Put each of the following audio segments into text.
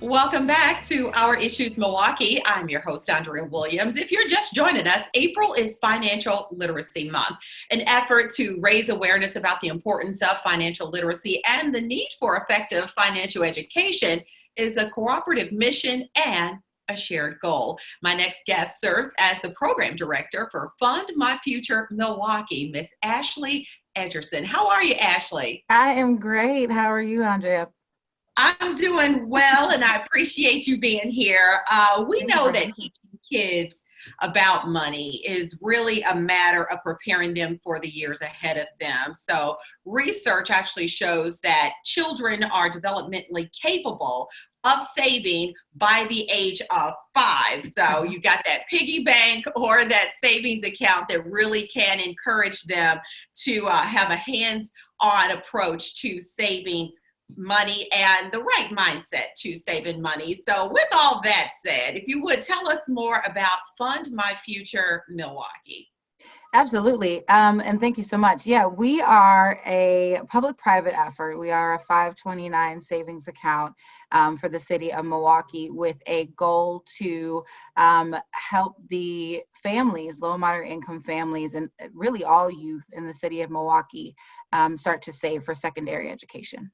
Welcome back to Our Issues Milwaukee. I'm your host, Andrea Williams. If you're just joining us, April is Financial Literacy Month, an effort to raise awareness about the importance of financial literacy and the need for effective financial education is a cooperative mission and a shared goal. My next guest serves as the program director for Fund My Future Milwaukee, Miss Ashleigh Edgerson. How are you, Ashleigh? I am great. How are you, Andrea? I'm doing well, and I appreciate you being here. We Thank you know for that having me. teaching kids about money is really a matter of preparing them for the years ahead of them. So research actually shows that children are developmentally capable of saving by the age of 5. So you got that piggy bank or that savings account that really can encourage them to have a hands-on approach to saving money and the right mindset to saving money. So with all that said, if you would tell us more about Fund My Future Milwaukee. Absolutely. And thank you so much. Yeah, we are a public-private effort. We are a 529 savings account for the city of Milwaukee with a goal to help the families, low and moderate income families, and really all youth in the city of Milwaukee start to save for secondary education.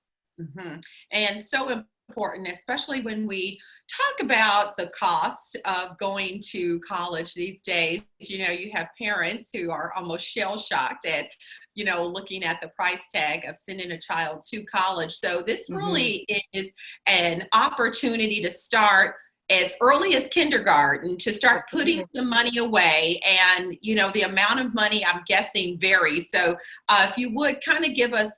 And so important, especially when we talk about the cost of going to college these days. You know, you have parents who are almost shell shocked at, looking at the price tag of sending a child to college. So this really is an opportunity to start as early as kindergarten to start putting some money away. And, the amount of money I'm guessing varies. So if you would kind of give us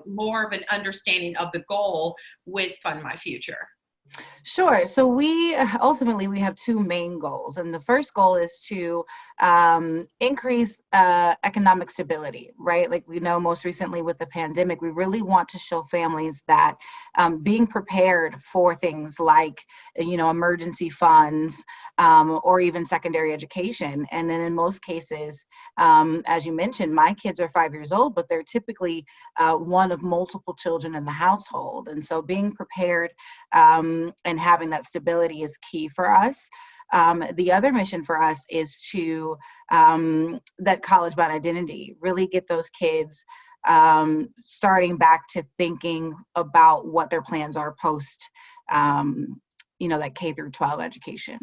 more of an understanding of the goal with Fund My Future. Sure. So we have two main goals. And the first goal is to increase economic stability, right? Like we know most recently with the pandemic, we really want to show families that being prepared for things like, emergency funds or even secondary education. And then in most cases, as you mentioned, my kids are 5 years old, but they're typically one of multiple children in the household. And so being prepared and having that stability is key for us. The other mission for us is to that college bound identity, really get those kids starting back to thinking about what their plans are post, that K through 12 education.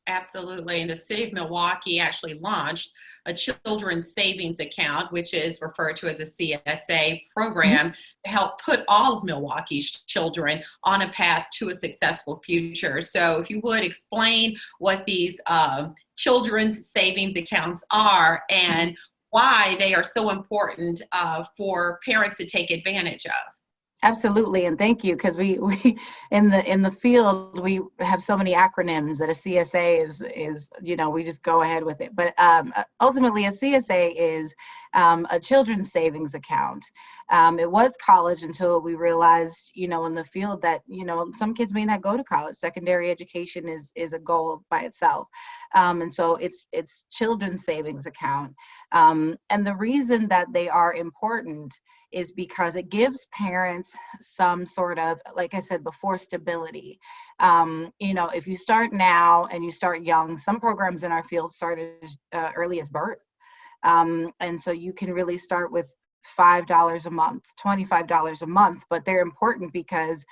Absolutely. And the city of Milwaukee actually launched a children's savings account, which is referred to as a CSA program, to help put all of Milwaukee's children on a path to a successful future. So if you would explain what these children's savings accounts are and why they are so important for parents to take advantage of. Absolutely, and thank you, because we in the field we have so many acronyms that a CSA is we just go ahead with it. But ultimately, a CSA is a children's savings account. It was college until we realized, in the field that some kids may not go to college. Secondary education is a goal by itself, and so it's children's savings account. And the reason that they are important is because it gives parents some sort of, like I said before, stability. If you start now and you start young, some programs in our field start as early as birth. And so you can really start with $5 a month, $25 a month, but they're important because,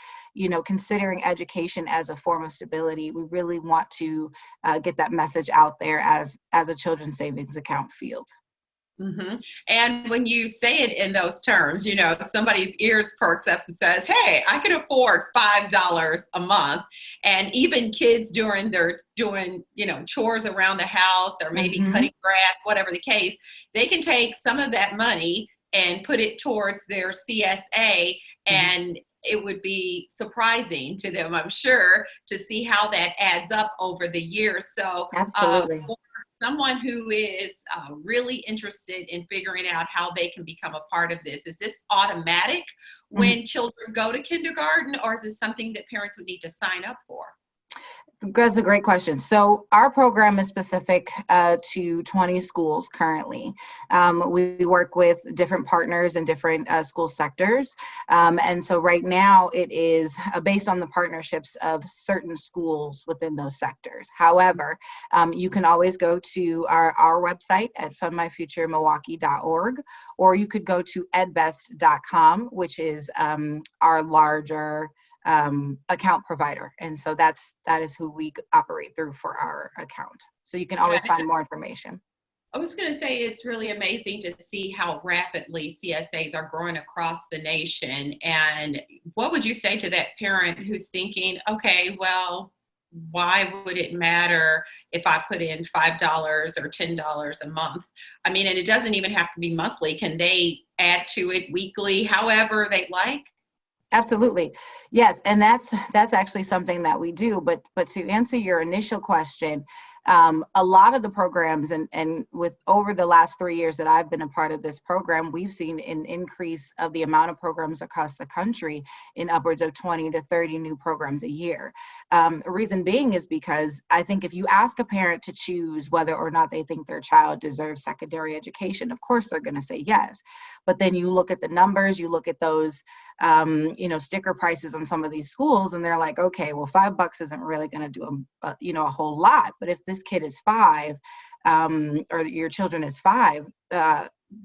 considering education as a form of stability, we really want to get that message out there as a children's savings account field. And when you say it in those terms, somebody's ears perks up and says, hey, I can afford $5 a month. And even kids doing chores around the house or maybe cutting grass, whatever the case, they can take some of that money and put it towards their CSA. And it would be surprising to them, I'm sure, to see how that adds up over the years. So Absolutely. Someone who is really interested in figuring out how they can become a part of this, is this automatic when children go to kindergarten, or is this something that parents would need to sign up for? That's a great question. So our program is specific to 20 schools currently. We work with different partners in different school sectors. And so right now it is based on the partnerships of certain schools within those sectors. However, you can always go to our website at fundmyfuturemilwaukee.org, or you could go to edbest.com, which is our larger account provider. And so that is who we operate through for our account. So you can always find more information. I was going to say, it's really amazing to see how rapidly CSAs are growing across the nation. And what would you say to that parent who's thinking, okay, well, why would it matter if I put in $5 or $10 a month? I mean, and it doesn't even have to be monthly. Can they add to it weekly, however they like? Absolutely. Yes. And that's actually something that we do. But to answer your initial question, a lot of the programs and with over the last 3 years that I've been a part of this program, we've seen an increase of the amount of programs across the country in upwards of 20 to 30 new programs a year. The reason being is because I think if you ask a parent to choose whether or not they think their child deserves secondary education, of course they're going to say yes. But then you look at the numbers, you look at those sticker prices on some of these schools, and they're like, okay, well, $5 isn't really going to do a whole lot. But if this kid is 5, or your children is 5,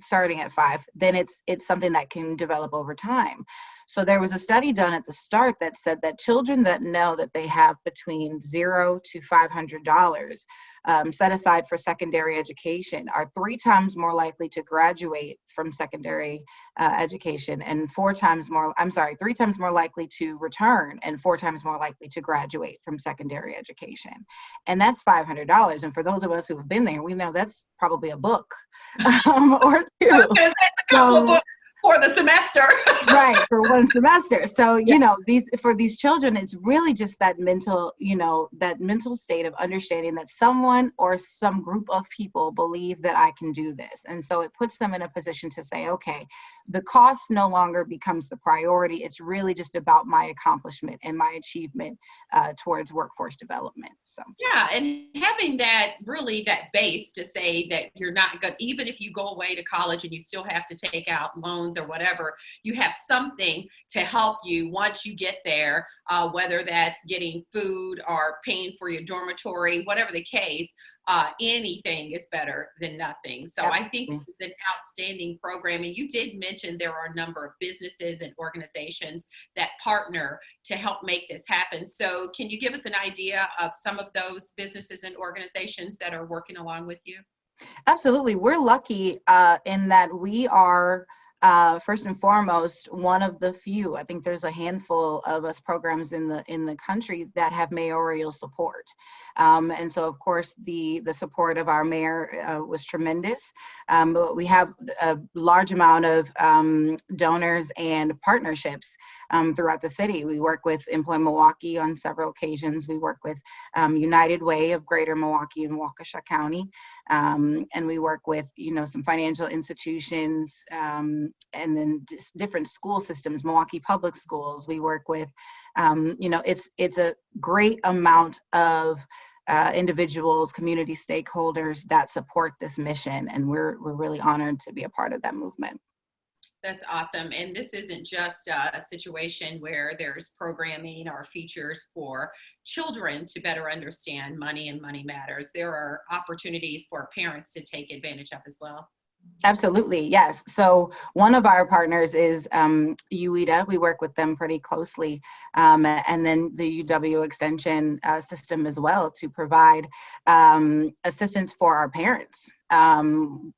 starting at 5, then it's something that can develop over time. So there was a study done at the start that said that children that know that they have between $0 to $500 set aside for secondary education are 3 times more likely to graduate from secondary education, and 3 times more likely to return, and 4 times more likely to graduate from secondary education. And that's $500. And for those of us who have been there, we know that's probably a book or 2. That's a couple of books for the semester. Right, for one semester. So, for these children, it's really just that mental state of understanding that someone or some group of people believe that I can do this. And so it puts them in a position to say, okay, the cost no longer becomes the priority. It's really just about my accomplishment and my achievement towards workforce development. So yeah, and having that base to say that you're not good, even if you go away to college and you still have to take out loans or whatever, you have something to help you once you get there, whether that's getting food or paying for your dormitory, whatever the case. Anything is better than nothing. So I think it's an outstanding program. And you did mention there are a number of businesses and organizations that partner to help make this happen. So can you give us an idea of some of those businesses and organizations that are working along with you? Absolutely. We're lucky in that we are first and foremost one of the few. I think there's a handful of us programs in the country that have mayoral support, and so of course the support of our mayor was tremendous. But we have a large amount of donors and partnerships throughout the city. We work with Employ Milwaukee on several occasions. We work with United Way of Greater Milwaukee and Waukesha County, and we work with some financial institutions. And then different school systems, Milwaukee Public Schools. We work with, it's a great amount of individuals, community stakeholders that support this mission, and we're really honored to be a part of that movement. That's awesome. And this isn't just a situation where there's programming or features for children to better understand money and money matters. There are opportunities for parents to take advantage of as well. Absolutely, yes. So one of our partners is UEDA. We work with them pretty closely, and then the UW Extension system as well to provide assistance for our parents.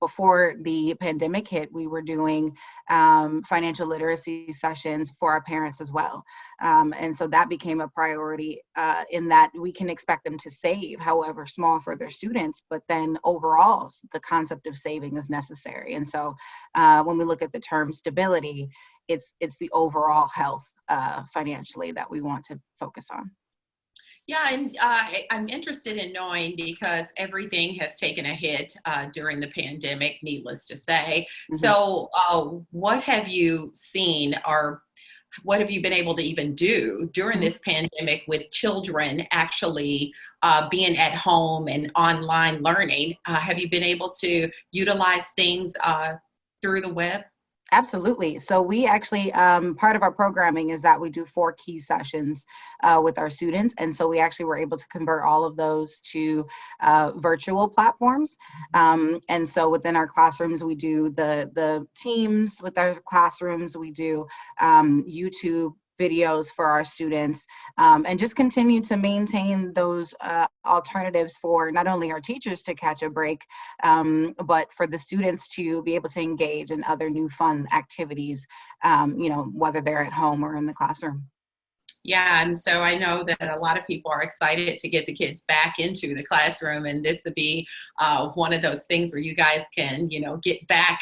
Before the pandemic hit, we were doing financial literacy sessions for our parents as well. And so that became a priority in that we can expect them to save, however small, for their students, but then overall, the concept of saving is necessary. And so when we look at the term stability, it's the overall health financially that we want to focus on. Yeah, and I'm interested in knowing, because everything has taken a hit during the pandemic, needless to say. Mm-hmm. So what have you seen are what have you been able to even do during this pandemic with children actually being at home and online learning? Have you been able to utilize things through the web? Absolutely. So we actually, part of our programming is that we do 4 key sessions with our students. And so we actually were able to convert all of those to virtual platforms. And so within our classrooms, we do the teams with our classrooms, we do YouTube videos for our students, and just continue to maintain those alternatives for not only our teachers to catch a break, but for the students to be able to engage in other new fun activities, whether they're at home or in the classroom. Yeah, and so I know that a lot of people are excited to get the kids back into the classroom, and this would be one of those things where you guys can, get back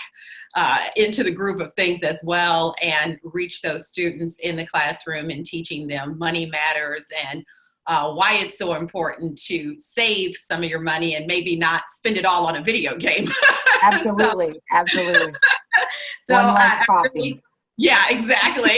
into the group of things as well and reach those students in the classroom and teaching them money matters and why it's so important to save some of your money and maybe not spend it all on a video game. Absolutely, absolutely. So One less I coffee. really, yeah, exactly.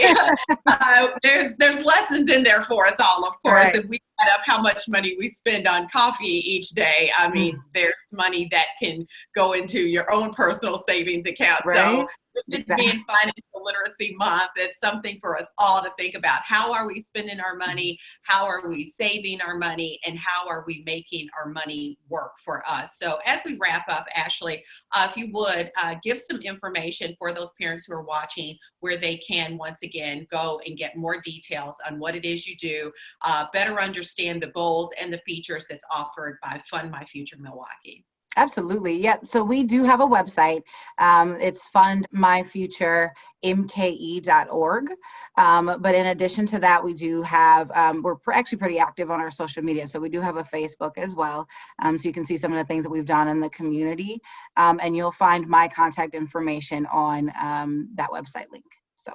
There's lessons in there for us all, of course. Right. If we add up how much money we spend on coffee each day, I mean, there's money that can go into your own personal savings account. Right. So with it being Financial Literacy Month, it's something for us all to think about. How are we spending our money? How are we saving our money? And how are we making our money work for us? So as we wrap up, Ashleigh, if you would give some information for those parents who are watching where they can, once again, go and get more details on what it is you do, better understand the goals and the features that's offered by Fund My Future Milwaukee. Absolutely. Yep. So we do have a website. It's fundmyfuturemke.org. But in addition to that, we do have, we're actually pretty active on our social media. So we do have a Facebook as well. So you can see some of the things that we've done in the community. And you'll find my contact information on that website link. So.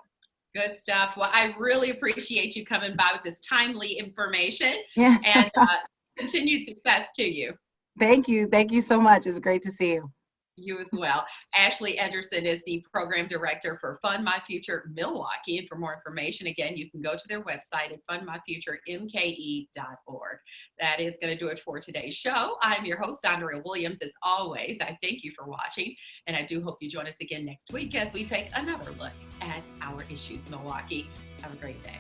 Good stuff. Well, I really appreciate you coming by with this timely information. Yeah. And continued success to you. Thank you. Thank you so much. It's great to see you. You as well. Ashleigh Edgerson is the program director for Fund My Future Milwaukee. And for more information, again, you can go to their website at fundmyfuturemke.org. That is going to do it for today's show. I'm your host, Andrea Williams. As always, I thank you for watching, and I do hope you join us again next week as we take another look at our issues, Milwaukee. Have a great day.